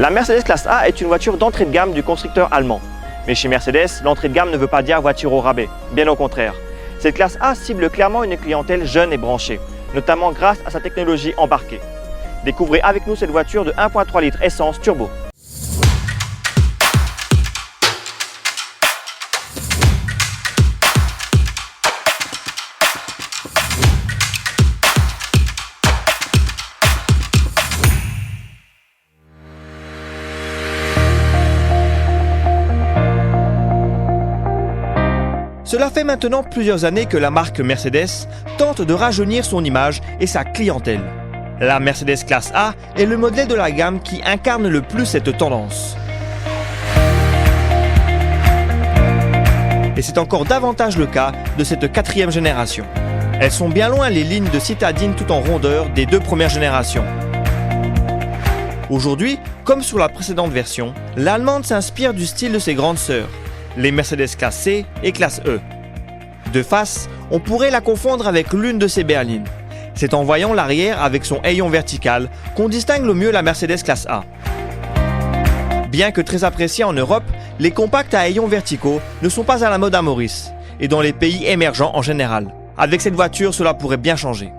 La Mercedes classe A est une voiture d'entrée de gamme du constructeur allemand. Mais chez Mercedes, l'entrée de gamme ne veut pas dire voiture au rabais, bien au contraire. Cette classe A cible clairement une clientèle jeune et branchée, notamment grâce à sa technologie embarquée. Découvrez avec nous cette voiture de 1.3 litres essence turbo. Cela fait maintenant plusieurs années que la marque Mercedes tente de rajeunir son image et sa clientèle. La Mercedes classe A est le modèle de la gamme qui incarne le plus cette tendance. Et c'est encore davantage le cas de cette quatrième génération. Elles sont bien loin les lignes de citadine tout en rondeur des deux premières générations. Aujourd'hui, comme sur la précédente version, l'allemande s'inspire du style de ses grandes sœurs, les Mercedes classe C et classe E. De face, on pourrait la confondre avec l'une de ses berlines. C'est en voyant l'arrière avec son hayon vertical qu'on distingue le mieux la Mercedes classe A. Bien que très appréciés en Europe, les compacts à hayons verticaux ne sont pas à la mode à Maurice, et dans les pays émergents en général. Avec cette voiture, cela pourrait bien changer.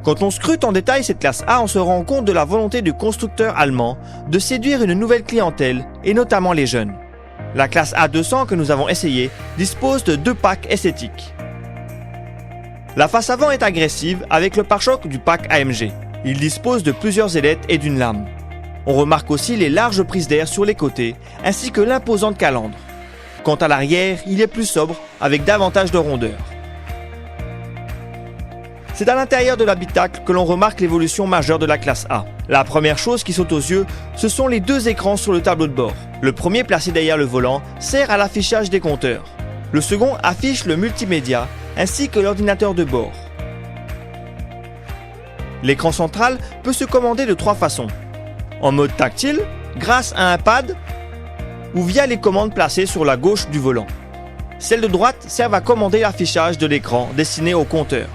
Quand on scrute en détail cette classe A, on se rend compte de la volonté du constructeur allemand de séduire une nouvelle clientèle, et notamment les jeunes. La classe A200 que nous avons essayée dispose de deux packs esthétiques. La face avant est agressive avec le pare-choc du pack AMG. Il dispose de plusieurs ailettes et d'une lame. On remarque aussi les larges prises d'air sur les côtés ainsi que l'imposante calandre. Quant à l'arrière, il est plus sobre avec davantage de rondeur. C'est à l'intérieur de l'habitacle que l'on remarque l'évolution majeure de la classe A. La première chose qui saute aux yeux, ce sont les deux écrans sur le tableau de bord. Le premier, placé derrière le volant, sert à l'affichage des compteurs. Le second affiche le multimédia ainsi que l'ordinateur de bord. L'écran central peut se commander de trois façons. En mode tactile, grâce à un pad ou via les commandes placées sur la gauche du volant. Celles de droite servent à commander l'affichage de l'écran destiné au compteur.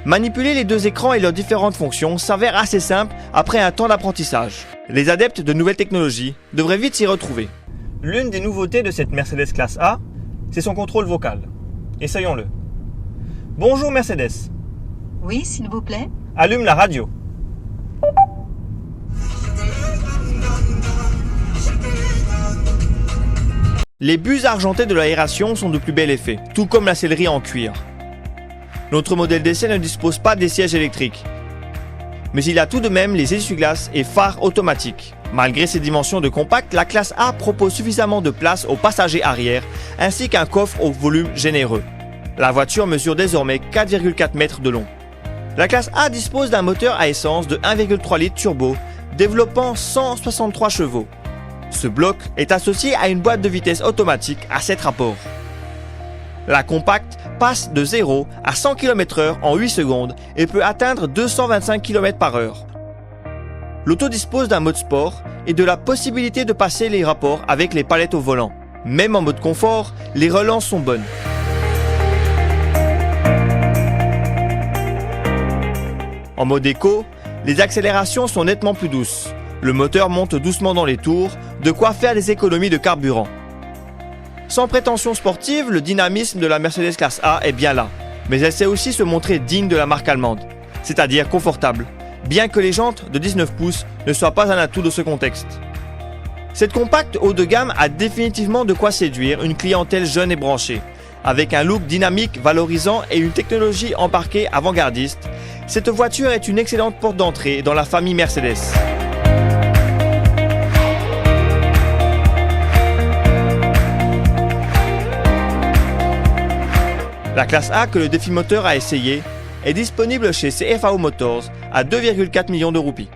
Manipuler les deux écrans et leurs différentes fonctions s'avère assez simple après un temps d'apprentissage. Les adeptes de nouvelles technologies devraient vite s'y retrouver. L'une des nouveautés de cette Mercedes classe A, c'est son contrôle vocal. Essayons-le. Bonjour Mercedes. Oui, s'il vous plaît. Allume la radio. Les buts argentés de l'aération sont de plus bel effet, tout comme la sellerie en cuir. Notre modèle d'essai ne dispose pas des sièges électriques, mais il a tout de même les essuie-glaces et phares automatiques. Malgré ses dimensions de compact, la classe A propose suffisamment de place aux passagers arrière ainsi qu'un coffre au volume généreux. La voiture mesure désormais 4,4 mètres de long. La classe A dispose d'un moteur à essence de 1,3 litres turbo développant 163 chevaux. Ce bloc est associé à une boîte de vitesse automatique à 7 rapports. La compacte passe de 0 à 100 km/h en 8 secondes et peut atteindre 225 km/h. L'auto dispose d'un mode sport et de la possibilité de passer les rapports avec les palettes au volant. Même en mode confort, les relances sont bonnes. En mode éco, les accélérations sont nettement plus douces. Le moteur monte doucement dans les tours, de quoi faire des économies de carburant. Sans prétention sportive, le dynamisme de la Mercedes classe A est bien là, mais elle sait aussi se montrer digne de la marque allemande, c'est-à-dire confortable, bien que les jantes de 19 pouces ne soient pas un atout dans ce contexte. Cette compacte haut de gamme a définitivement de quoi séduire une clientèle jeune et branchée. Avec un look dynamique, valorisant et une technologie embarquée avant-gardiste, cette voiture est une excellente porte d'entrée dans la famille Mercedes. La classe A que le défi moteur a essayé est disponible chez CFAO Motors à 2,4 millions de roupies.